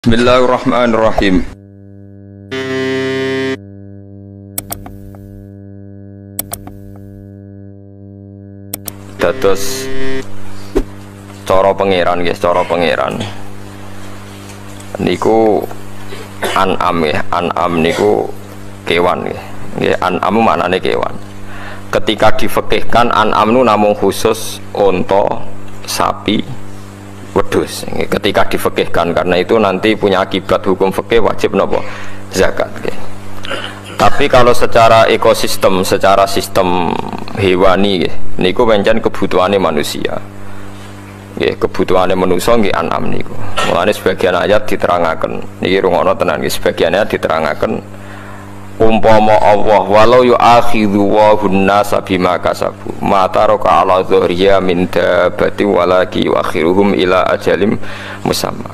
Bismillahirrahmanirrahim. Dados cara pangeran nggih, cara pangeran niku an'am nggih, an'am niku kewan nggih. Nggih, an'am maknane kewan. Ketika difikihkan an'am nu namung khusus unta, sapi, wedhus. Ketika difikihkan, karena itu nanti punya akibat hukum fikih wajib nopo zakat. Tapi kalau secara ekosistem, secara sistem hewani, niku pancen kebutuhannya manusia. Kebutuhannya manusia nggih an'am niku. Mulane sebagian ayat diterangaken, niki rungono tenan nggih, sebagian ayat diterangaken umpama Allah walau yu'akhidhu wa hunnasa bima kasabu ma taraka ala dhuriya min dabati walaki yu'akhiruhum ila ajalim musamma.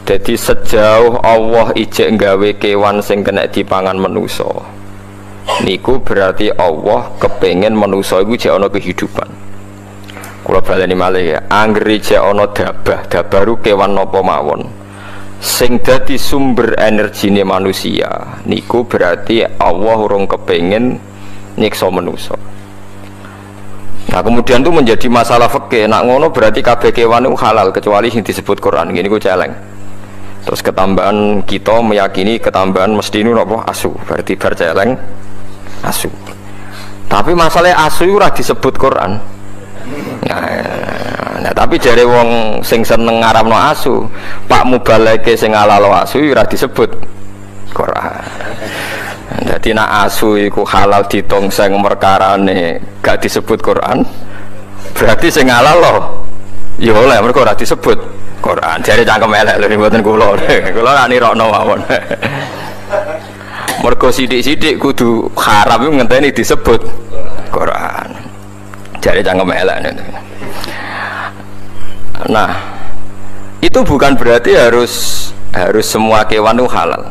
Jadi sejauh Allah ijek nggawe kewan sing kena dipangan manusa niku berarti Allah kepengen manusa iku jek ana kehidupan. Kula baleni malih ya, anggere jek ana dabah, dabaru kewan napa mawon sing dadi sumber energine manusia niku berarti Allah urung kepengen nyiksa manusia. Nah kemudian itu menjadi masalah fikih. Nak ngono berarti kabeh kewan itu halal kecuali yang disebut Quran. Gini ku celeng. Terus ketambahan kita meyakini ketambahan mesti ini apa asu. Berarti bar celeng asu. Tapi masalahnya asu ora disebut Quran. Nah, tapi jare wong sing seneng ngaramno asu, Pak Mubaleke sing halal asu ora disebut Quran. Jadi nak asu iku halal ditongseng perkarane gak disebut Quran, berarti sing halal loh ya oleh mergo ora disebut Quran. Jare cangkem elek lho mboten kula. Kula ra nirokno mawon. Mergo sithik-sithik kudu haram iku ngenteni disebut Quran. Jare cangkem elek. Nah, itu bukan berarti harus semua kewan itu halal.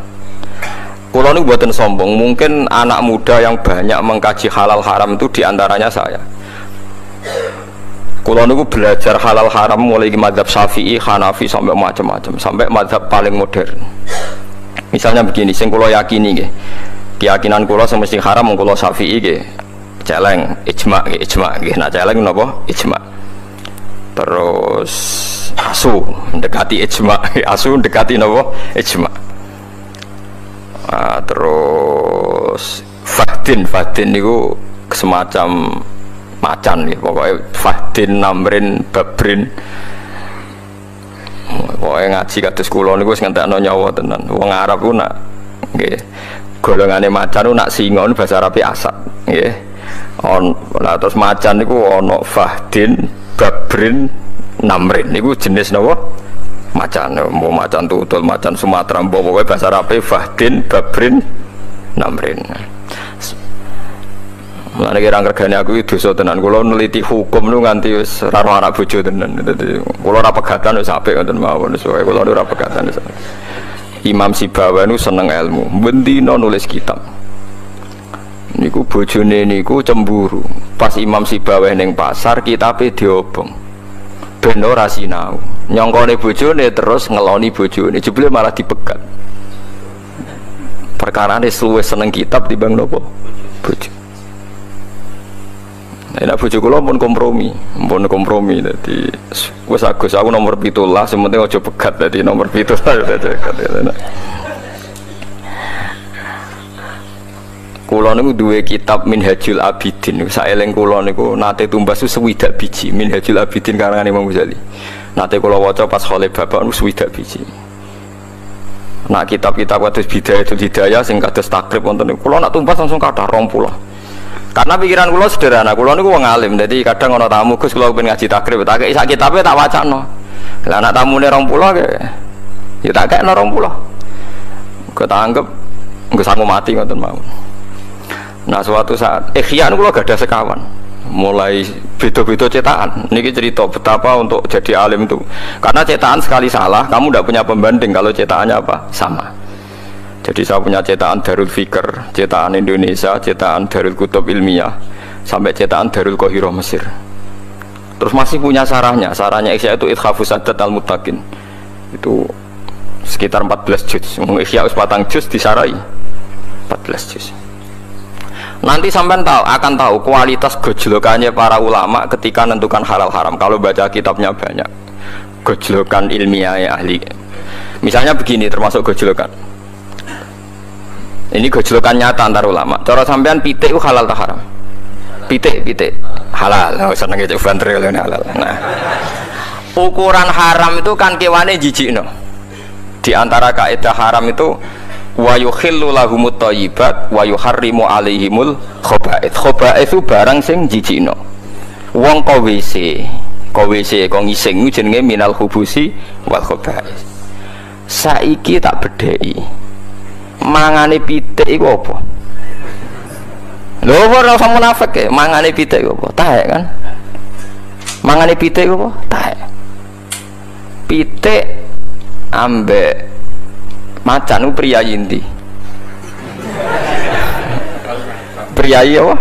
Kulo niku mboten sombong, mungkin anak muda yang banyak mengkaji halal haram itu diantaranya saya. Kulo niku belajar halal haram mulai di mazhab Syafi'i, Hanafi sampai macam-macam, sampai mazhab paling modern. Misalnya begini, sing kulo yakini nggih. Keyakinan kulo sing mesti haram kulo Syafi'i nggih. Celeng ijma nggih. Nah celeng napa? Ijma. Terus asu mendekati ijma, asu mendekati napa? Ijma. Terus fahdin niku semacam macan nih, pokoknya fahdin, namrin, babrin. Pokoknya ngaji kados kula niku wis ngentekno nyawa tenan. Wong Arab ku nak nggih golongane macan ku nak singa bahasa Arabe asad nggih. Nah, terus macan niku ana fahdin, babrin, namrin niku jenis napa? Macan, mau macan tutul, macan Sumatera, pokoknya bahasa Arabe fahdin, babrin, namrin. Mulane kira regane aku itu dosa tenan. Kula neliti hukum nu nganti wis ora ana anak bojo tenan. Dadi kula ora pegatan wis apik ngoten mawon. Soale kula ora pegatan. Imam Sibawa nu seneng ilmu, bendina nulis kitab. Niku bojone niku cemburu. Pas Imam Sibawa ning pasar kitabe diobong. Ben ora sinau. Nyongkone bojone terus ngeloni bojone, jebule malah dipegat. Perkarane luwih seneng kitab timbang napa? Bojo. Nek bojo kula pun kompromi dadi wis Agus aku nomor 17, sementing aja pegat dadi nomor 17 dadi. Kula niku duwe kitab Minhajul Abidin. Saeling kula niku nate tumbas swidak biji Minhajul Abidin karangan Imam Ghazali. Nate kula waca pas khole bapak niku swidak biji. Nah kitab-kitab kados Bidayatul Hidayah sing kados takrib wonten niku kula nak tumbas langsung kathah 20. Karena pikiran kula sederhana, kula niku wong alim. Dadi kadang ana tamu Gus kula pengen ngaji takrib, tak kei sak kitabe tak wacana. Lah anak tamune 20 ke ya tak kekno 20. Kok tak anggap engko sangu mati ngoten mawon. Nah suatu saat Ihya kula gadah sekawan mulai beda-beda cetakan. Niki cerita betapa untuk jadi alim itu karena cetakan sekali salah kamu tidak punya pembanding kalau cetakannya apa sama. Jadi saya punya cetakan Darul Fikr, cetakan Indonesia, cetakan Darul Kutub Ilmiah, sampai cetakan Darul Qahirah Mesir. Terus masih punya sarahnya Ihya itu Ithafus Sadat Al-Muttaqin. Itu sekitar 14 juz. Ihya patang juz disarai 14 juz. Nanti sampean akan tahu kualitas gojlokannya para ulama ketika menentukan halal haram. Kalau baca kitabnya banyak, gojlokan ilmiah ahli. Misalnya begini, termasuk gojlokan. Ini gojlokan nyata antar ulama. Cara sampean pitik itu halal atau haram? Pitik halal. Oh, seneng itu bantril halal. Nah, ukuran haram itu kan kewane jijikno. Di antara kaidah haram itu wa yukhillu lahumut thayyibat wa yuharrimu alaihimul khaba'ith. Khaba'ith itu barang sing jijikno. Wong ko WC ko ngising jenenge minal khubusi wal khaba'ith. Saiki tak bedheki. Mangane pitik iku apa? Lho ora usah munafik e, mangane pitik iku apa? Taek kan? Mangane pitik iku apa? Taek. Pitik ambek macan pria inti. Priayi apa?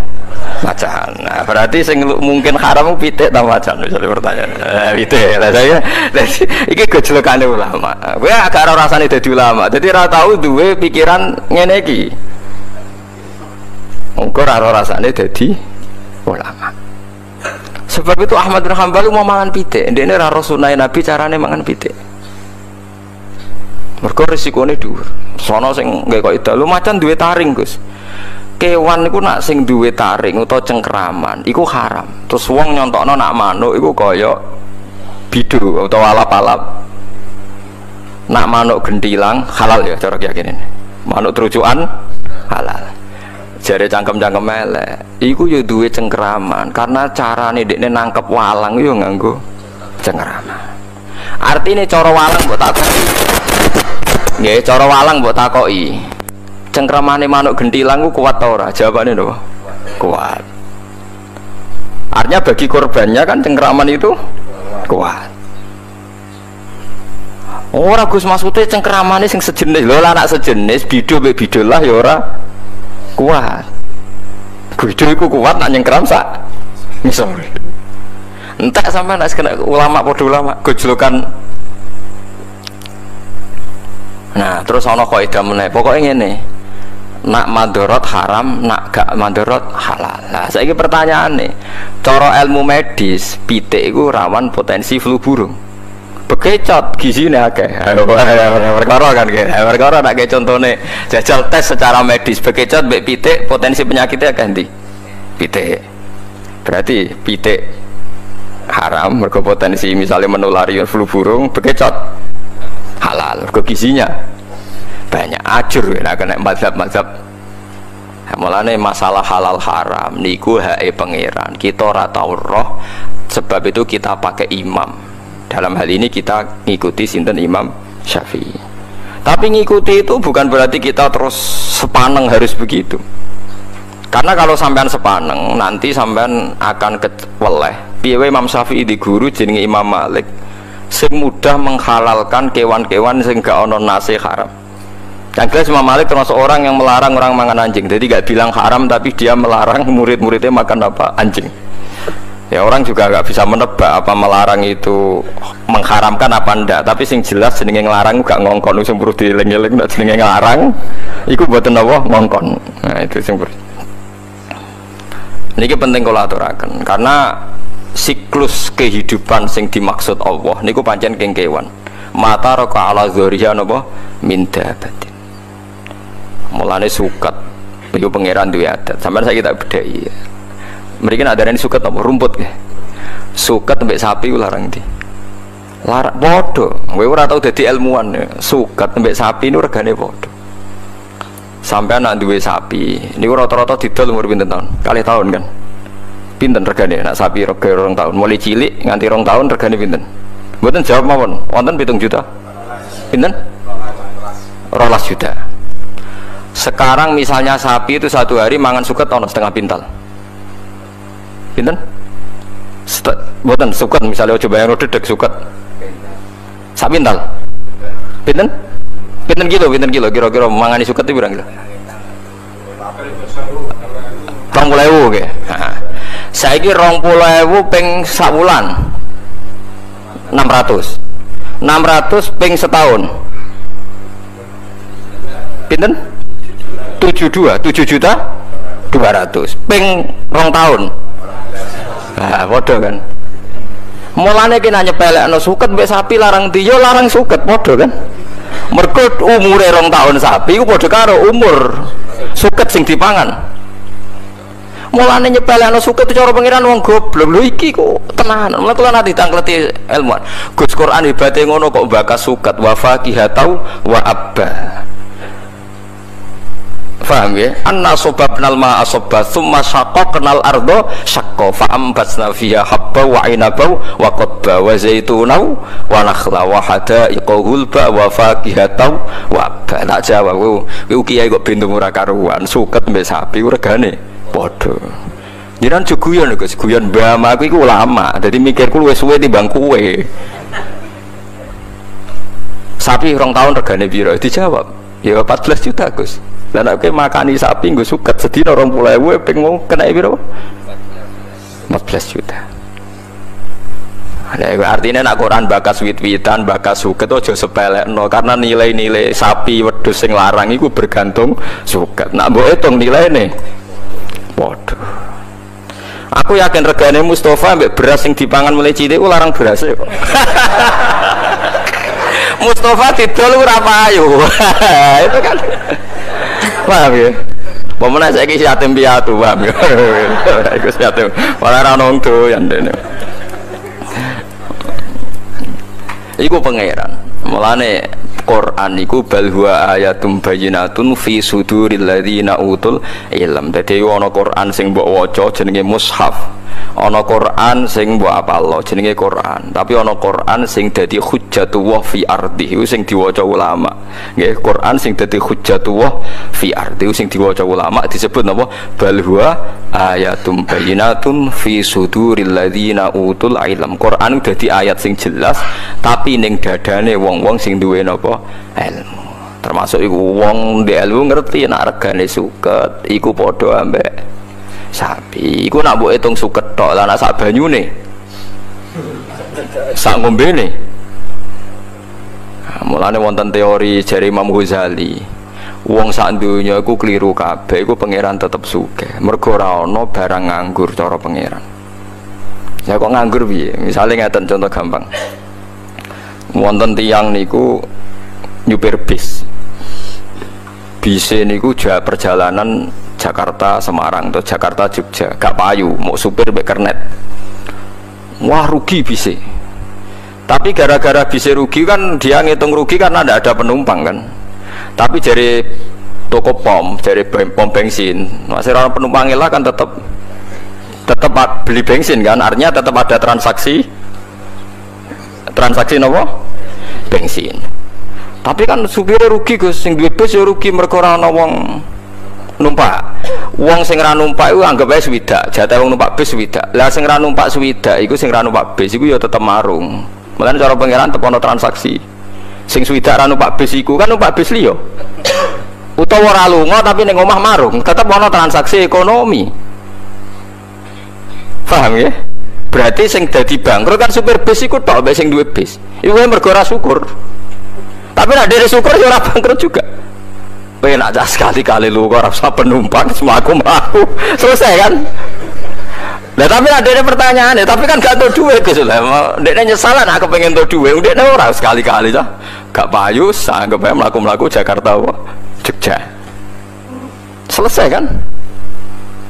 Macan. Nah, berarti sing mungkin haram pitik ta macan misalnya pertanyaan. Pitik. Lah saya iki gojlokane ulama. Kowe agak ora rasane dadi ulama. Dadi ora tau duwe pikiran ngene iki. Engko ora rasane dadi ulama. Sebab itu Ahmad bin Hanbal mau mangan pitik. Ndekne ora sunah Nabi carane mangan pitik. Mergo risikone dhuwur. Sono sing nggae kok ida lu macan duwe taring, Gus. Kewan niku nak sing duwe taring utawa cengkraman iku haram. Terus wong nyontokno nak manuk iku kaya bidu utawa alap-alap. Nak manuk gentilang halal ya cara keyakinan. Manuk terucukan halal. Jare cangkem-cangkem elek. Iku ya duwe cengkraman karena carane dekne nangkep walang yo nganggo cengkraman. Artine cara walang mbok takoki. Nggih, cara walang mbok takoki. Cengkramane manuk gentilang ku kuat ta ora? Jawabane lho. Kuat. Artinya bagi korbannya kan cengkraman itu kuat. Ora Gus maksude cengkramane sing sejenis. Lho lah anak sejenis bidu mbek bidul lah ya ora kuat. Bidu iku kuat nak nyengkram sak ngisor. Entek sampean nek kena ulama padha ulama gojlokan. Nah, terus ana kaidah meneh. Pokoke ngene. Nak madorot haram, nak gak madorot halal. Nah, saiki pertanyaane, cara ilmu medis, pitik iku rawan potensi flu burung. Bekecot gizine akeh. Perkara kan iki. Perkara nek contone jajal tes secara medis, bekecot mbek pitik potensi penyakitnya akeh ndi? Pitik. Berarti pitik haram mergo potensi misalnya menulari flu burung, bekecot halal mergo gizinya banyak. Ajur nek kena mazhab-mazhab. Mulane masalah halal haram niku hake pangeran. Kita ora tau roh, sebab itu kita pakai imam. Dalam hal ini kita ngikuti sinten Imam Syafi'i. Tapi ngikuti itu bukan berarti kita terus sepaneng harus begitu. Karena kalau sampean sepaneng nanti sampean akan keweleh. Piye Imam Syafi'i di guru jenenge Imam Malik sing mudah menghalalkan kewan-kewan sing gak ono nase haram. Yang jelas Imam Malik termasuk orang yang melarang orang makan anjing. Jadi gak bilang haram tapi dia melarang murid-muridnya makan apa? Anjing. Ya orang juga gak bisa menebak apa melarang itu mengharamkan apa ndak. Tapi sing jelas jenenge nglarang gak ngongkon sing perlu dieling-eling nek jenenge nglarang iku mboten apa ngongkon. Nah itu sing niki penting kula aturaken karena siklus kehidupan sing dimaksud Allah niku pancen keng kewan. Mata raka ala dzuriya napa min dabatin. Mulane suket iku pangeran duwe adat. Sampeyan saiki tak bedheki. Mriki nek adarane suket apa rumput nggih. Suket mbek sapi ku larang ndi? Larang padha. Kowe ora tau dadi ilmuwan. Suket mbek sapi niku regane padha. Sampeyan nek duwe sapi, niku rata-rata didol umur pinten taun? 2 tahun kan. Pinten regane nek sapi rega 2 tahun, mulai cilik nganti 2 tahun regane pinten? Mboten jawab mawon. Wonten 7 juta. Pinten? 12 juta. Sekarang misalnya sapi itu 1 hari mangan suket ono setengah pintal. Pinten? Mboten suket misalnya coba yang dedek suket. Sak pintal. Pinten? Pinten kilo kira-kira mangani suket itu berapa kilo? 20.000 nggih. Heeh. Saiki 20.000 ping sak wulan 600 ping setahun pinten 7 juta 200 ping 2 tahun. Nah bodoh kan. Mulane ki nanya nyepelekno suket mbek sapi larang dia larang suket bodoh kan. Mergo umure 2 tahun sapi iku padha karo umur suket sing dipangan. Mulane nyepelekno suket cara pengiran wong goblok. Lho iki kok tenanan. Mulane kula nanti tangkleti ilmuwan. Gus Quran ibate ngono kok bakas suket wa faqihatau wa abba. Paham ya? Anna sobabnal ma'a sobba thumma syaqqaqnal ardo syaqqa fa'ambatsna fiha habba wa inaba wa qadba wa zaituna wa nakhla wa hadaiqa gulba wa faqihatan wa abba. Tak jawab ku kiai kok bintu ora karuan suket mbek sapi regane padha. Jiran guyon Gus, guyon mbah aku iku ulama. Dadi mikirku luwih suwe timbang kowe. Sapi 2 tahun regane piro? Dijawab, ya 14 juta Gus. Dan aku makani sapi gue suket sedina 20.000 pengen kena piro 14 juta. Ada artinya nak Quran bakas wit-witan bakas suket aja sepelekno karena nilai-nilai sapi wedhus sing larang iku bergantung suket. Nak mbok hitung nilaine waduh. Aku yakin regane Mustafa mbek beras sing dipangan mulai cilik ku larang beras kok. Mustafa didol ora payu. Itu kan paham ya? Pemenang saya kisi yatim piatu, paham ya? Iku yatim, malah ranong tuh yang dene. Iku pangeran. Mulane Quran iku bal huwa ayatum bayyinatun fi suduril ladzina utul ilm. Dadi ana Quran sing mbok waca jenenge mushaf. Ana Quran sing mbok apalno jenenge Quran. Tapi ana Quran sing dadi hujjatullah fi ardi iku sing diwaca ulama. Nggih, Quran sing dadi hujjatullah fi ardi iku sing diwaca ulama disebut napa? Bal huwa ayatum bayyinatun fi suduril ladzina utul ilm. Quran dadi ayat sing jelas tapi ning dadane wong-wong sing duwe napa? Ilmu. Termasuk iku wong ndek ilmu ngerti nek regane suket iku padha ambek sapi. Iku nak mbok hitung suket tok lah nek sak banyune. Sak ngombene. Mulane wonten teori jari Imam Ghazali. Wong sak donya iku kliru kabeh iku pangeran tetep sugih. Mergo ora ana barang nganggur cara pangeran. Ya kok nganggur piye? Misale ngeten contoh gampang. Wonten tiyang niku nyupir bis. Bise niku perjalanan Jakarta Semarang atau Jakarta Jogja, gak payu, mau supir mek kernet. Wah rugi bise. Tapi gara-gara bise rugi kan dia ngitung rugi karena tidak ada penumpang kan. Tapi dari toko pom, dari pom bensin, masih orang penumpang lah kan tetap beli bensin kan, artinya tetap ada transaksi nopo bensin. Tapi kan supirnya rugi Gus, sing duwe bis ya rugi mergo ora ana wong numpak. Wong sing ra numpak iku anggap ae swidak, jatah wong numpak bis swidak. Lah sing ra numpak swidak iku sing ra numpak bis iku ya tetep marung. Mulane cara pangeran tetep ana transaksi. Sing swidak ra numpak bis iku kan numpak bis liya. Utawa ora lunga tapi ning omah marung, tetep ana transaksi ekonomi. Paham ya? Berarti sing dadi bangkrut kan supir bis iku tok mbek sing duwe bis. Iku mergo ora syukur. Tapi nak dari syukur ya orang bangkrut juga. Enak aja sekali-kali lu kok rasa penumpang semaku selesai kan. Nah tapi ada pertanyaan ya, tapi kan gak tahu duit gitu lah. Dia nyesalan aku pengen tahu duit, udah orang sekali-kali lah. Gak payu, anggap aja melaku Jakarta, Jogja. Selesai kan?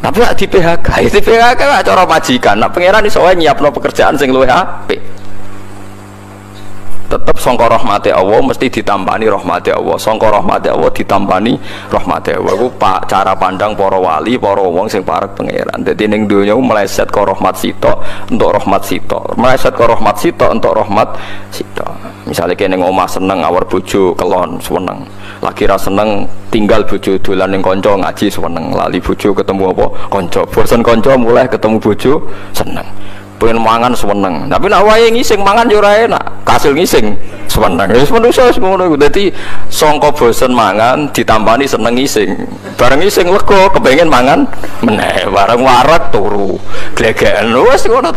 Tapi gak di PHK, di PHK gak cara majikan. Nak pangeran iso wae nyiapno pekerjaan sing luwih apik. Tetap sangka rahmati Allah mesti ditampani rahmati Allah. Sangka rahmati Allah ditampani rahmati Allah. Iku pak cara pandang para wali, para wong sing parek pangeran. Dadi ning donya meleset ka rahmat sita untuk rahmat sita. Meleset ka rahmat sita untuk rahmat sita. Misalnya kene omah seneng awar bojo kelon seneng. Lagi ra seneng tinggal bojo dolan ning kanca ngaji seneng. Lali bojo ketemu apa? Kanca. Bosen kanca mulai ketemu bojo seneng. Pengen mangan seneng, tapi nak wae ngising mangan yo ora enak, kasil ngising seneng. Wis manusa wis ngono iku. Dadi sangka bosen mangan ditampani seneng ngising. Bareng ngising lega kepengin mangan meneh, bareng warak turu. Glegeken wis ngono.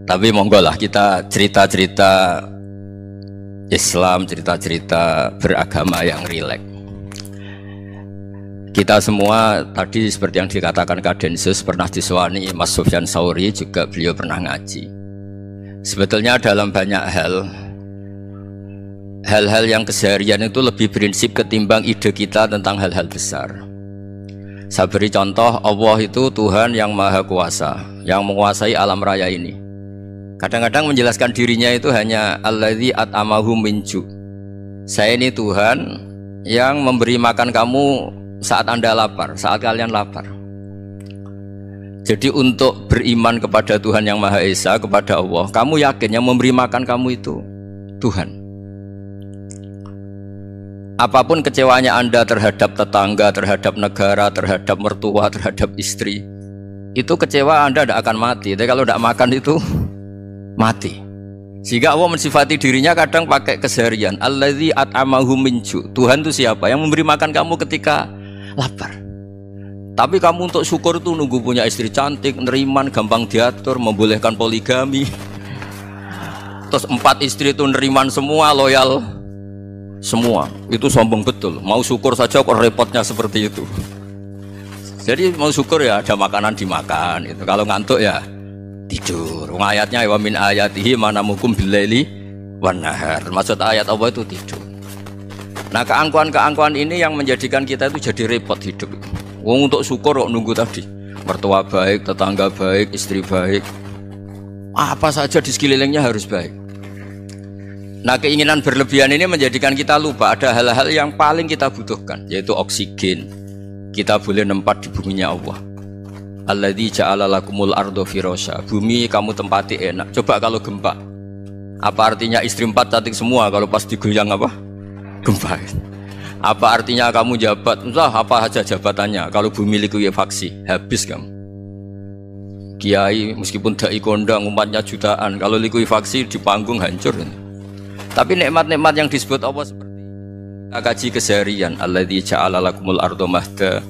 Tapi monggo lah kita cerita-cerita Islam, cerita-cerita beragama yang rileks. Kita semua tadi seperti yang dikatakan Kadensus pernah disewani Mas Sufyan Sauri, juga beliau pernah ngaji. Sebetulnya dalam banyak hal-hal yang keseharian itu lebih prinsip ketimbang ide kita tentang hal-hal besar. Saya beri contoh, Allah itu Tuhan yang Maha Kuasa, yang menguasai alam raya ini. Kadang-kadang menjelaskan dirinya itu hanya alladzi at'amahum min ju'. Saya ini Tuhan yang memberi makan kamu saat Anda lapar, saat kalian lapar. Jadi untuk beriman kepada Tuhan yang Maha Esa, kepada Allah, kamu yakin yang memberi makan kamu itu Tuhan. Apapun kecewanya Anda terhadap tetangga, terhadap negara, terhadap mertua, terhadap istri, itu kecewa Anda tidak akan mati. Tapi kalau tidak makan itu mati. Sehingga Allah mensifati dirinya kadang pakai keseharian. Alladzi at'amahum min ju'. Tuhan itu siapa? Yang memberi makan kamu ketika lapar. Tapi kamu untuk syukur itu nunggu punya istri cantik, neriman, gampang diatur, membolehkan poligami. Terus 4 istri itu neriman semua, loyal semua. Itu sombong betul. Mau syukur saja kok repotnya seperti itu. Jadi mau syukur ya ada makanan dimakan. Itu kalau ngantuk ya tidur. Ayatnya wa min ayatihi manamukum billaili wan nahar. Maksud ayat Allah itu tidur. Nah, keangkuhan-keangkuhan ini yang menjadikan kita itu jadi repot hidup. Wong untuk syukur kok nunggu tadi. Mertua baik, tetangga baik, istri baik. Apa saja di sekelilingnya harus baik. Nah, keinginan berlebihan ini menjadikan kita lupa ada hal-hal yang paling kita butuhkan, yaitu oksigen. Kita boleh nempat di buminya Allah. Alladzi ja'ala lakumul ardo firasya. Bumi kamu tempati enak. Coba kalau gempa, apa artinya istri 4 cantik semua kalau pas digoyang apa? Gempa. Apa artinya kamu jabat? Entah apa saja jabatannya. Kalau bumi likuifaksi, habis kamu. Kiai meskipun dai kondang umatnya jutaan, kalau likuifaksi di panggung hancur. Tapi nikmat-nikmat yang disebut Allah seperti kita kaji keseharian. Alladzi ja'ala lakumul ardo mahda.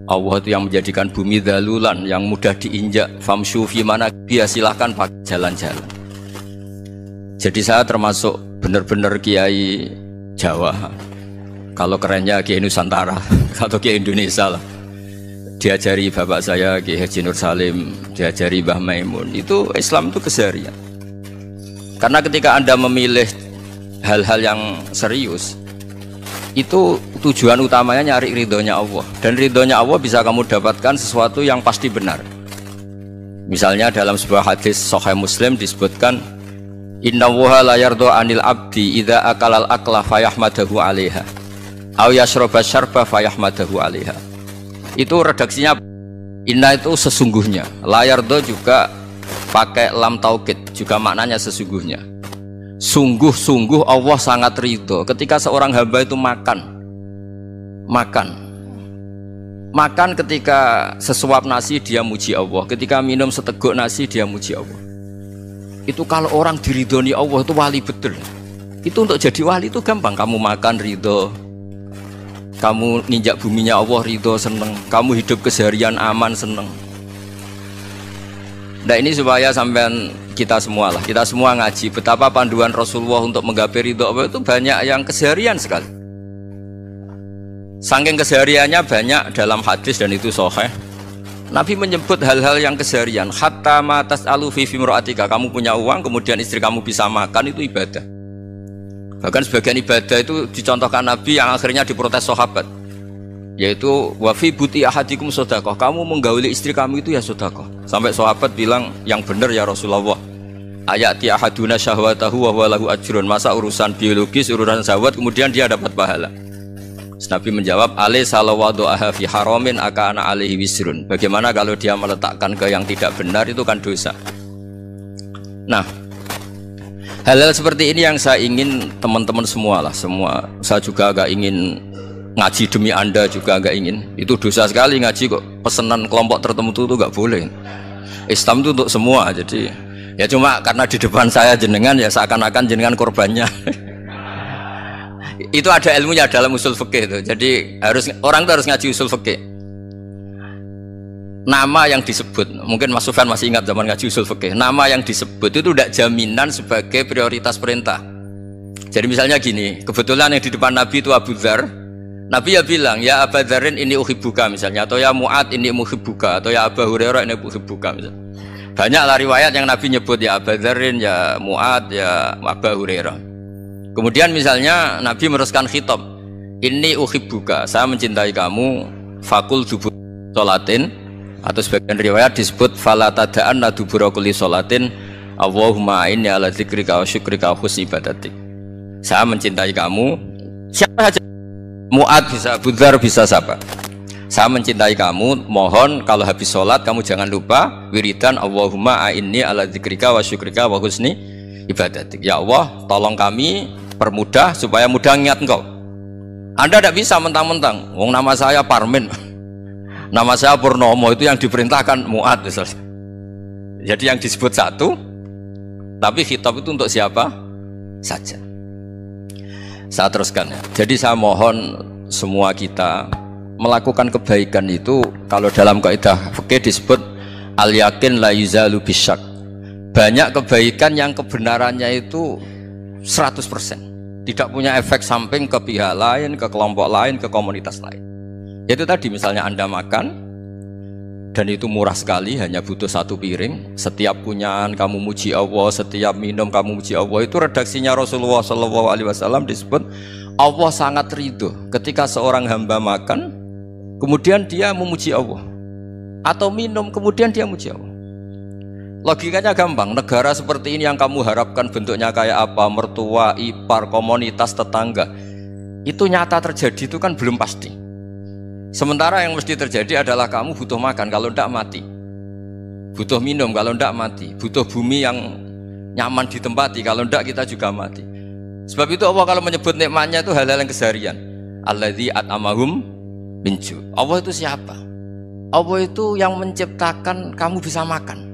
Allah itu yang menjadikan bumi dalulan, yang mudah diinjak. Famshu fi mana biya, silahkan pakai jalan-jalan. Jadi saya termasuk benar-benar kiai Jawa. Kalau kerennya kiai Nusantara atau kiai Indonesia lah. Diajari bapak saya Kiai Haji Nur Salim, diajari Mbah Maimun. Itu Islam itu keseharian. Karena ketika Anda memilih hal-hal yang serius, itu tujuan utamanya nyari ridhonya Allah, dan ridhonya Allah bisa kamu dapatkan sesuatu yang pasti benar. Misalnya dalam sebuah hadis Sahih Muslim disebutkan, innallaha la yardha 'anil 'abdi idza akalal akla fayahmadahu 'alaiha aw yashraba syarba fayahmadahu 'alaiha. Itu redaksinya inna itu sesungguhnya, la yardha juga pakai lam taukid, juga maknanya sesungguhnya. Sungguh-sungguh Allah sangat ridho ketika seorang hamba itu makan ketika sesuap nasi dia muji Allah, ketika minum seteguk nasi dia muji Allah. Itu kalau orang diridhoni Allah itu wali betul. Itu untuk jadi wali itu gampang. Kamu makan ridho, kamu nginjak buminya Allah ridho, seneng, kamu hidup keseharian aman, seneng. Nah, ini supaya sampean kita semua ngaji betapa panduan Rasulullah untuk menggapai ridho Allah itu banyak yang keseharian sekali. Saking kesehariannya banyak dalam hadis dan itu sahih. Nabi menyebut hal-hal yang keseharian. Hatta ma tas'alu fi imra'atika, kamu punya uang kemudian istri kamu bisa makan, itu ibadah. Bahkan sebagian ibadah itu dicontohkan Nabi yang akhirnya diprotes sahabat, yaitu wa fi buti ahadikum sedekah, kamu menggauli istri kamu itu ya sedekah. Sampai sahabat bilang, yang benar ya Rasulullah, ayati ahaduna syahwatahu wa huwa lahu ajrun. Masa urusan biologis, urusan syahwat kemudian dia dapat pahala? Nabi menjawab, alaysa lawadu'aha fi haramin akana alaihi wisrun. Bagaimana kalau dia meletakkan ke yang tidak benar, itu kan dosa. Nah, hal-hal seperti ini yang saya ingin teman-teman semua lah, semua. Saya juga agak ingin ngaji demi Anda, juga agak ingin. Itu dosa sekali ngaji kok pesanan kelompok tertentu itu gak boleh. Islam itu untuk semua. Jadi ya cuma karena di depan saya jenengan, ya seakan-akan jenengan korbannya. Itu ada ilmunya dalam usul fikih itu. Jadi orang itu harus ngaji usul fikih. nama yang disebut, mungkin Mas Sufyan masih ingat zaman ngaji usul fikih, nama yang disebut itu tidak jaminan sebagai prioritas perintah. Jadi misalnya gini, kebetulan yang di depan Nabi itu Abu Dzar, Nabi ya bilang, ya Abu Dzarin ini uhibbuka misalnya, atau ya Mu'ad ini uhibbuka, atau ya Abu Hurairah ini uhibbuka misalnya. Banyaklah riwayat yang Nabi nyebut ya Abu Dzarin, ya Mu'ad, ya Abu Hurairah. Kemudian misalnya Nabi meneruskan khitab, ini uhibbuka, saya mencintai kamu, fakul dubur sholatin, atau sebagian riwayat disebut fala tada'anna dubura kulli sholatin Allahumma inni ala dzikrika wa syukrika wa husni ibadatik. Saya mencintai kamu, siapa saja, Mu'ad bisa, Abu Dzar bisa, siapa. Saya mencintai kamu, mohon kalau habis sholat kamu jangan lupa wiridan Allahumma inni ala dzikrika wa syukrika wa husni ibadatik. Ya Allah, tolong kami permudah supaya mudah ingat engkau. Anda tidak bisa mentang-mentang, wong nama saya Parmin, nama saya Purnomo, itu yang diperintahkan Mu'ad misalnya. Jadi yang disebut satu, tapi khitab itu untuk siapa saja. Saya teruskan ya. Jadi saya mohon semua kita melakukan kebaikan itu, kalau dalam kaidah fikih disebut al yakin la yuzalu bisyak. Banyak kebaikan yang kebenarannya itu 100%, tidak punya efek samping ke pihak lain, ke kelompok lain, ke komunitas lain. Itu tadi misalnya Anda makan dan itu murah sekali, hanya butuh satu piring, setiap punyaan kamu muji Allah, setiap minum kamu muji Allah. Itu redaksinya Rasulullah SAW disebut Allah sangat ridho ketika seorang hamba makan kemudian dia memuji Allah, atau minum kemudian dia muji Allah. Logikanya gampang, negara seperti ini yang kamu harapkan bentuknya kayak apa, mertua, ipar, komunitas, tetangga, itu nyata terjadi itu kan belum pasti. Sementara yang mesti terjadi adalah kamu butuh makan, kalau tidak mati. Butuh minum, kalau tidak mati. Butuh bumi yang nyaman ditempati, kalau tidak kita juga mati. Sebab itu Allah kalau menyebut nikmatnya itu hal-hal yang keseharian. Alladzi at'amahum min ju'. Allah itu siapa? Allah itu yang menciptakan kamu bisa makan.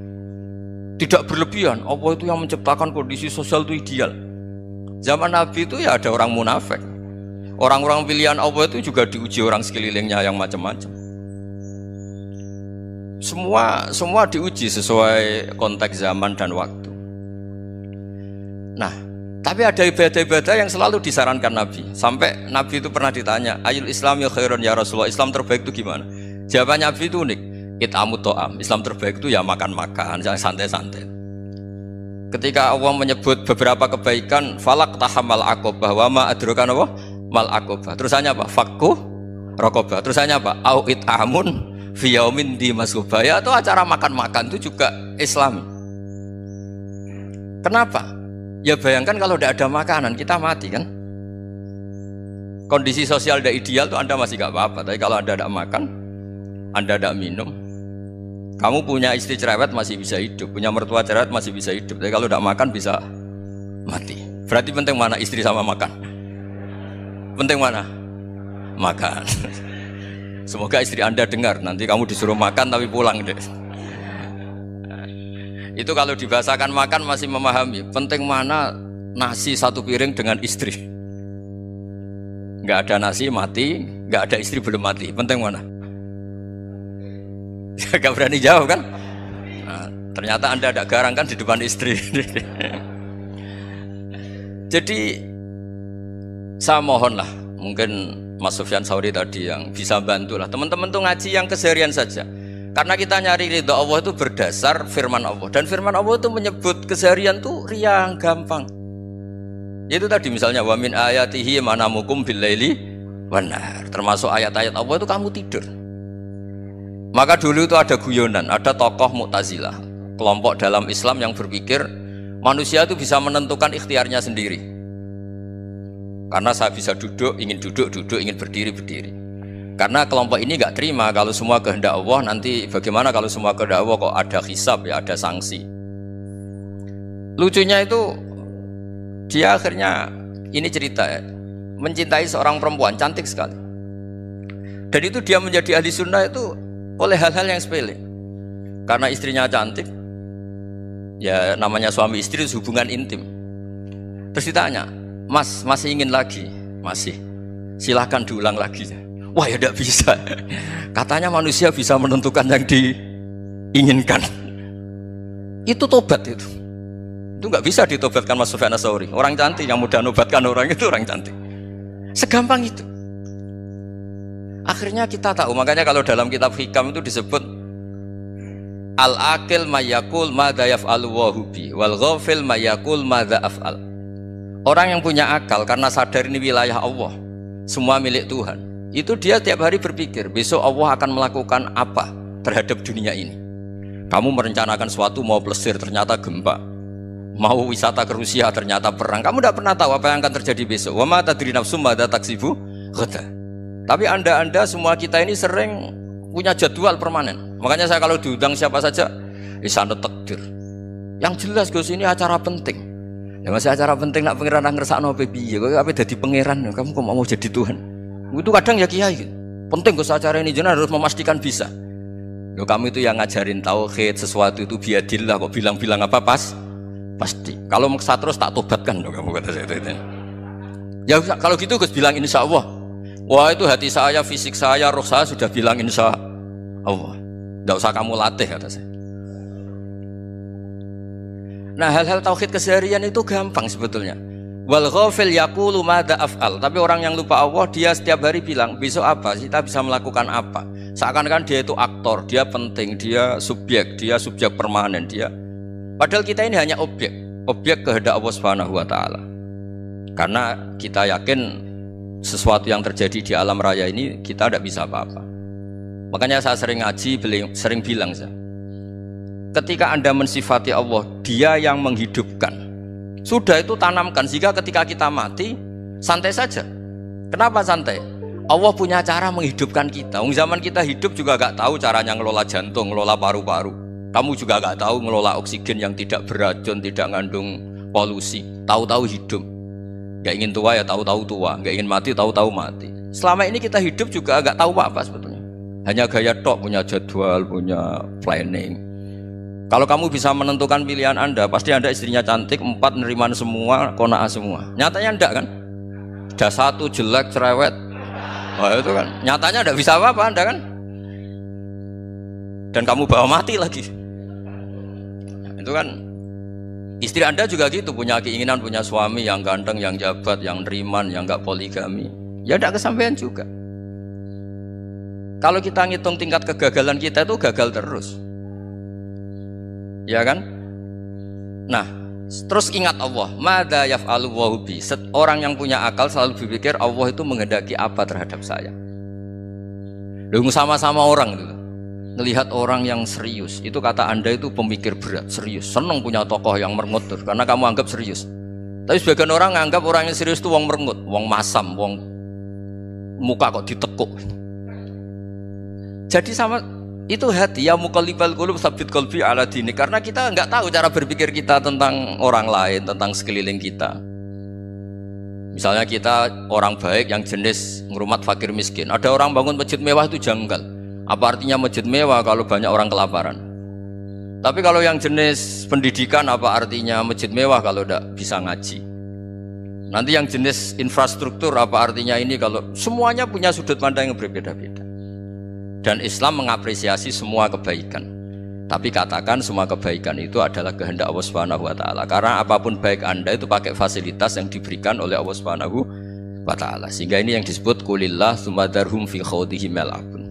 Tidak berlebihan. Allah itu yang menciptakan kondisi sosial itu ideal. Zaman Nabi itu ya ada orang munafik. Orang-orang pilihan Allah itu juga diuji orang sekelilingnya yang macam-macam. Semua diuji sesuai konteks zaman dan waktu. Nah, tapi ada ibadah-ibadah yang selalu disarankan Nabi. Sampai Nabi itu pernah ditanya, Ayul Islam ya khairun ya Rasulullah, Islam terbaik itu gimana? Jawaban Nabi itu unik. It'amut to'am, Islam terbaik itu ya makan-makan, santai-santai. Ketika Allah menyebut beberapa kebaikan, falak tahamal aqobah, wa ma adrokan apa? Mal aqobah. Terusannya apa? Fakku rokobah. Terusannya apa? Au it'amun fiyaumin di masubah. Ya, itu acara makan-makan itu juga Islam. Kenapa? Ya bayangkan kalau tidak ada makanan, kita mati kan? Kondisi sosial tidak ideal itu Anda masih gak apa-apa. Tapi kalau Anda tidak makan, Anda tidak minum, kamu punya istri cerewet masih bisa hidup, punya mertua cerewet masih bisa hidup. Tapi kalau tidak makan bisa mati. Berarti penting mana istri sama makan? Penting mana? Makan. Semoga istri Anda dengar, nanti kamu disuruh makan tapi pulang deh. Itu kalau dibahasakan makan masih memahami. Penting mana nasi satu piring dengan istri. Nggak ada nasi mati, nggak ada istri belum mati. Penting mana? Gak berani jawab kan? Nah, ternyata Anda ada garang kan di depan istri. Jadi saya mohonlah, mungkin Mas Sufyan Sauri tadi yang bisa bantulah teman-teman tuh ngaji yang keseharian saja. Karena kita nyari ridha Allah itu berdasar firman Allah, dan firman Allah itu menyebut keseharian tuh riang gampang. Itu tadi misalnya wa min ayatihi manamukum billaili wan nahar. Termasuk ayat-ayat Allah itu kamu tidur. Maka dulu itu ada guyonan, ada tokoh Mu'tazilah, kelompok dalam Islam yang berpikir manusia itu bisa menentukan ikhtiarnya sendiri. Karena saya bisa duduk, ingin duduk, ingin berdiri, berdiri. Karena kelompok ini nggak terima kalau semua kehendak Allah, nanti bagaimana kalau semua kehendak Allah kok ada hisab ya, ada sanksi. Lucunya itu dia akhirnya, ini cerita ya, mencintai seorang perempuan cantik sekali. Dan itu dia menjadi ahli sunnah itu oleh hal-hal yang sepele. Karena istrinya cantik, ya namanya suami istri itu hubungan intim. Terus ditanya, Mas masih ingin lagi? Masih. Silahkan diulang lagi. Wah ya tidak bisa. Katanya manusia bisa menentukan yang diinginkan. Itu tobat itu. Itu nggak bisa ditobatkan Mas Sufyan Ats-Tsauri. Orang cantik yang mudah nobatkan orang itu orang cantik. Segampang itu. Akhirnya kita tahu, makanya kalau dalam kitab Hikam itu disebut al-aqil mayakul madza yaf'alu wa hubi wal ghafil mayakul madza af'al. Orang yang punya akal karena sadar ini wilayah Allah, semua milik Tuhan. Itu dia tiap hari berpikir, besok Allah akan melakukan apa terhadap dunia ini. Kamu merencanakan suatu mau plesir ternyata gempa. Mau wisata ke Rusia ternyata perang. Kamu tidak pernah tahu apa yang akan terjadi besok. Wa ma tadri nafsum madza taksibu ghadan. Tapi anda semua kita ini sering punya jadwal permanen. Makanya saya kalau diundang siapa saja, sana takdir. Yang jelas Gus ini acara penting. Ya masih acara penting nak pangeran ngersakno piye? Kok ape dadi pangeran? Kamu kok mau jadi Tuhan? Itu kadang ya kiai. Penting Gus acara ini jenengan harus memastikan bisa. Loh, kamu itu yang ngajarin tauhid, sesuatu itu biadillah kok bilang-bilang apa pasti. Kalau maksa terus tak tobatkan loh kamu kata saya itu. Ya kalau gitu Gus bilang insya Allah. Wah itu hati saya, fisik saya, roh saya sudah bilang insya Allah. Tidak usah kamu latih kata saya. Nah hal-hal tauhid keseharian itu gampang sebetulnya. Wal ghafil yaqulu madza af'al. Tapi orang yang lupa Allah dia setiap hari bilang besok apa? Kita bisa melakukan apa? Seakan-akan dia itu aktor, dia penting, dia subjek permanen, dia. Padahal kita ini hanya objek kehendak Allah Subhanahu wa taala. Karena kita yakin sesuatu yang terjadi di alam raya ini kita tidak bisa apa-apa. Makanya saya sering ngaji, sering bilang saya, ketika Anda mensifati Allah, Dia yang menghidupkan. Sudah itu tanamkan sehingga ketika kita mati santai saja. Kenapa santai? Allah punya cara menghidupkan kita. Zaman kita hidup juga gak tahu caranya ngelola jantung, ngelola paru-paru. Kamu juga gak tahu ngelola oksigen yang tidak beracun, tidak ngandung polusi. Tahu-tahu hidup. Gak ingin tua ya tahu-tahu tua, gak ingin mati tahu-tahu mati. Selama ini kita hidup juga gak tahu apa sebetulnya. Hanya gaya tok, punya jadwal, punya planning. Kalau kamu bisa menentukan pilihan Anda, pasti Anda istrinya cantik, 4 neriman semua, kona'ah semua. Nyatanya enggak kan? Ada 1 jelek, cerewet. Wah itu kan, nyatanya enggak bisa apa-apa Anda kan? Dan kamu bawa mati lagi. Itu kan, istri Anda juga gitu, punya keinginan, punya suami yang ganteng, yang jabat, yang neriman, yang enggak poligami. Ya enggak kesampaian juga. Kalau kita ngitung tingkat kegagalan kita itu gagal terus. Ya kan? Nah, terus ingat Allah, madza yaf'alu wa bi. Orang yang punya akal selalu berpikir Allah itu menghendaki apa terhadap saya. Lalu sama-sama orang itu. Melihat orang yang serius, itu kata Anda itu pemikir berat, serius. Senang punya tokoh yang merengut karena kamu anggap serius. Tapi sebagian orang anggap orang yang serius itu wong merengut, wong masam, wong muka kok ditekuk. Jadi sama itu hati ya muqallibal qulub tsabbit qalbi ala dini, karena kita nggak tahu cara berpikir kita tentang orang lain, tentang sekeliling kita. Misalnya kita orang baik yang jenis ngrumat fakir miskin, ada orang bangun masjid mewah itu janggal. Apa artinya masjid mewah kalau banyak orang kelaparan? Tapi kalau yang jenis pendidikan, apa artinya masjid mewah kalau tidak bisa ngaji? Nanti yang jenis infrastruktur, apa artinya ini kalau semuanya punya sudut pandang yang berbeda-beda. Dan Islam mengapresiasi semua kebaikan. Tapi katakan semua kebaikan itu adalah kehendak Allah Subhanahu wa taala. Karena apapun baik Anda itu pakai fasilitas yang diberikan oleh Allah Subhanahu wa taala. Sehingga ini yang disebut qulillah tsumma darhum fi khawdihim yal'abun.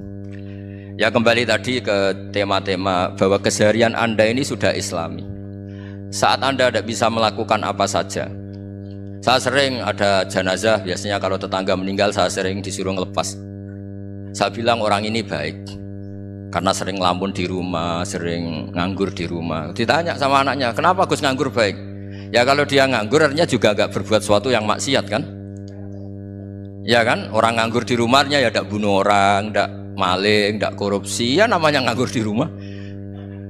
Ya kembali tadi ke tema-tema bahwa keseharian Anda ini sudah Islami. Saat Anda tidak bisa melakukan apa saja. Saya sering ada jenazah, biasanya kalau tetangga meninggal saya sering disuruh ngelepas. Saya bilang orang ini baik karena sering ngelamun di rumah, sering nganggur di rumah. Ditanya sama anaknya, kenapa Gus nganggur baik? Ya kalau dia nganggur artinya juga gak berbuat sesuatu yang maksiat kan? Ya kan, orang nganggur di rumahnya ya tidak bunuh orang, tidak maling, tidak korupsi, ya namanya nganggur di rumah.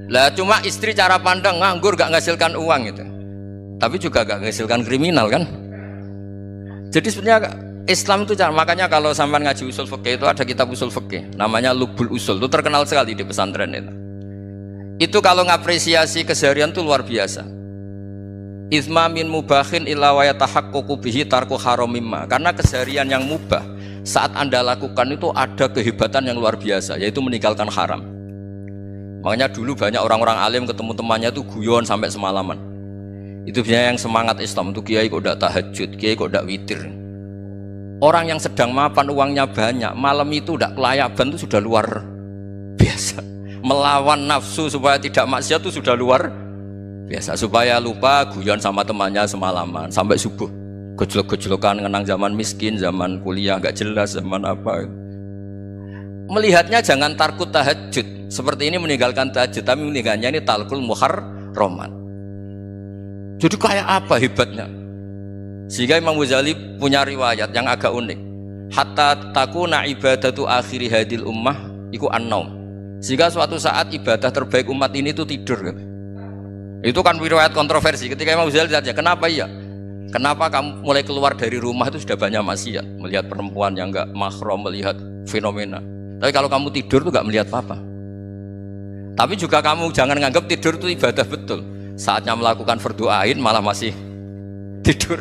Lah cuma istri cara pandang nganggur gak menghasilkan uang gitu, tapi juga gak menghasilkan kriminal kan? Jadi sebenarnya Islam itu makanya kalau sampai ngaji usul fikih itu ada kitab usul fikih namanya Lubul Usul, itu terkenal sekali di pesantren itu. Itu kalau ngapresiasi keseharian itu luar biasa. Isma min mubahin illa wa yatahaqqaqu bihi tarku haramimma. Karena keseharian yang mubah saat Anda lakukan itu ada kehebatan yang luar biasa, yaitu meninggalkan haram. Makanya dulu banyak orang-orang alim ketemu temannya itu guyon sampai semalaman. Itu biasanya yang semangat Islam itu, kiai kok ndak tahajud, kiai kok ndak witir. Orang yang sedang mapan uangnya banyak, malam itu ndak kelayaban itu sudah luar biasa. Melawan nafsu supaya tidak maksiat itu sudah luar biasa. Supaya lupa guyon sama temannya semalaman sampai subuh. Gejlok-gejlokan ngenang zaman miskin, zaman kuliah nggak jelas, zaman apa. Melihatnya jangan tarkut tahajud. Seperti ini meninggalkan tahajud, tapi meninggalkannya ini talkul muharramat. Jadi kayak apa hebatnya? Sehingga Imam Ghazali punya riwayat yang agak unik. Hatta takuna ibadatu akhiri hadil ummah iku an-naum. Sehingga suatu saat ibadah terbaik umat ini itu tidur. Itu kan riwayat kontroversi. Ketika Imam Ghazali tanya, kenapa iya? Kenapa kamu mulai keluar dari rumah itu sudah banyak maksiat, melihat perempuan yang enggak mahram, melihat fenomena. Tapi kalau kamu tidur itu enggak melihat apa-apa. Tapi juga kamu jangan nganggap tidur itu ibadah betul. Saatnya melakukan fardu ain malah masih tidur.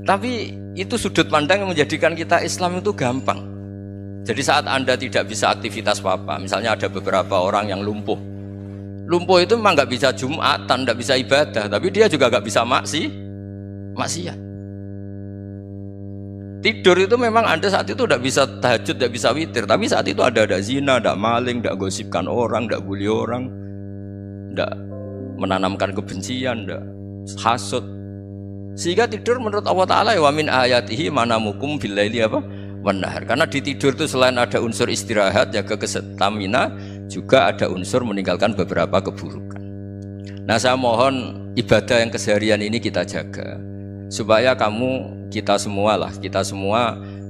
Tapi itu sudut pandang yang menjadikan kita Islam itu gampang. Jadi saat Anda tidak bisa aktivitas apa-apa, misalnya ada beberapa orang yang lumpuh. Lumpuh itu memang nggak bisa Jumatan, nggak bisa ibadah, tapi dia juga nggak bisa maksiat. Tidur itu memang Anda saat itu tidak bisa tahajud, tidak bisa witir, tapi saat itu ada zina, ada maling, tidak gosipkan orang, tidak bully orang, tidak menanamkan kebencian, tidak hasud. Sehingga tidur menurut Allah Ta'ala wa min ayatihi manamukum billaili apa? Wanahar. Karena di tidur itu selain ada unsur istirahat, jaga stamina, juga ada unsur meninggalkan beberapa keburukan. Nah, saya mohon ibadah yang keseharian ini kita jaga supaya kita semua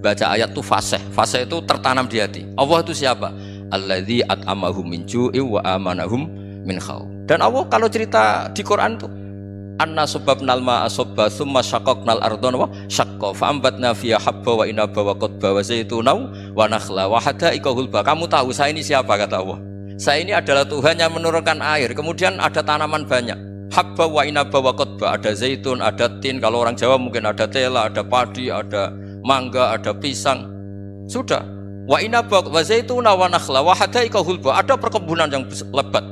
baca ayat itu fasih itu tertanam di hati. Allah itu siapa? Alladzi at'amahum min ju'i wa amanahum min khauf. Dan Allah kalau cerita di Quran itu anna sababnal ma'a sabba tsumma syaqqaqnal ardha wa syaqqa fa ambatna fiha habba wa inaba wa qadba wa zaituna wa nakhla wa hada'iqa hulba. Kamu tahu saya ini siapa, kata Allah. Saya ini adalah Tuhan yang menurunkan air, kemudian ada tanaman banyak. Habba wa inaba wa qadba, ada zaitun, ada tin, kalau orang Jawa mungkin ada tela, ada padi, ada mangga, ada pisang. Sudah. Wa inaba wa zaituna wa nakhla wa hada'iqa hulba, ada perkebunan yang lebat.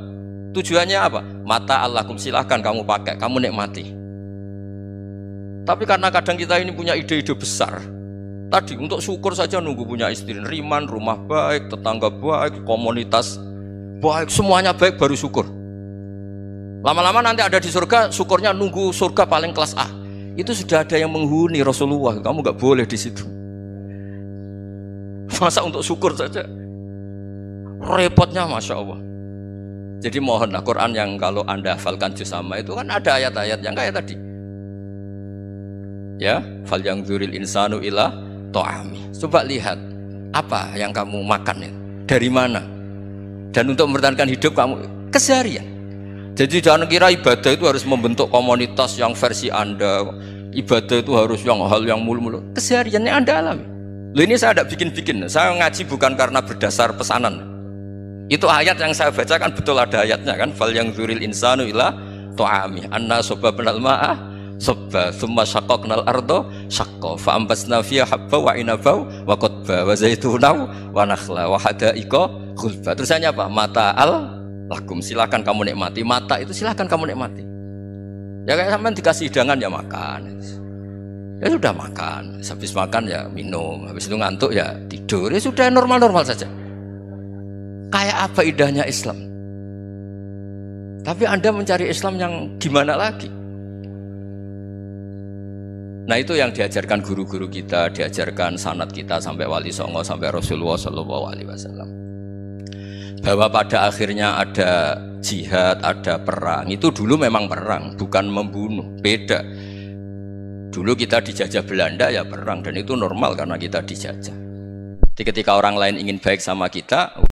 Tujuannya apa? Mata Allahkum, silahkan kamu pakai, kamu nikmati. Tapi karena kadang kita ini punya ide-ide besar. Tadi untuk syukur saja nunggu punya istri riman, rumah baik, tetangga baik, komunitas baik, semuanya baik baru syukur. Lama-lama nanti ada di surga, syukurnya nunggu surga paling kelas A. Itu sudah ada yang menghuni Rasulullah, kamu nggak boleh di situ. Masa untuk syukur saja? Repotnya Masya Allah. Jadi mohonlah Quran yang kalau Anda hafalkan juz amma itu kan ada ayat-ayat yang kayak tadi. Ya, fal yang dzuril insanu ila ta'ami. Coba lihat apa yang kamu makan itu, dari mana? Dan untuk mempertahankan hidup kamu keseharian. Jadi jangan kira ibadah itu harus membentuk komunitas yang versi Anda. Ibadah itu harus hal yang mulu-mulu. Kesehariannya Anda alami. Loh, ini saya tidak bikin-bikin. Saya ngaji bukan karena berdasar pesanan. Itu ayat yang saya baca kan betul ada ayatnya kan. Fal yang dzuril insanu ila ta'ami. Anna sababnal ma'a sabba tsumma syaqqaqnal ardha syaqqa fa ambasna fiha habba wa inaba wa qadba wa zaituna wa nakhla wa hada'iqa khulba. Terusannya apa? Mata'al lakum, silakan kamu nikmati. Mata itu silakan kamu nikmati. Ya kayak sampean dikasih hidangan ya makan. Ya sudah makan. Habis makan ya minum. Habis itu ngantuk ya tidur. Ya sudah normal-normal saja. Kayak apa indahnya Islam. Tapi Anda mencari Islam yang gimana lagi? Nah, itu yang diajarkan guru-guru kita, diajarkan sanad kita sampai Wali Songo, sampai Rasulullah SAW. Bahwa pada akhirnya ada jihad, ada perang. Itu dulu memang perang, bukan membunuh. Beda. Dulu kita dijajah Belanda ya perang, dan itu normal karena kita dijajah. Jadi ketika orang lain ingin baik sama kita,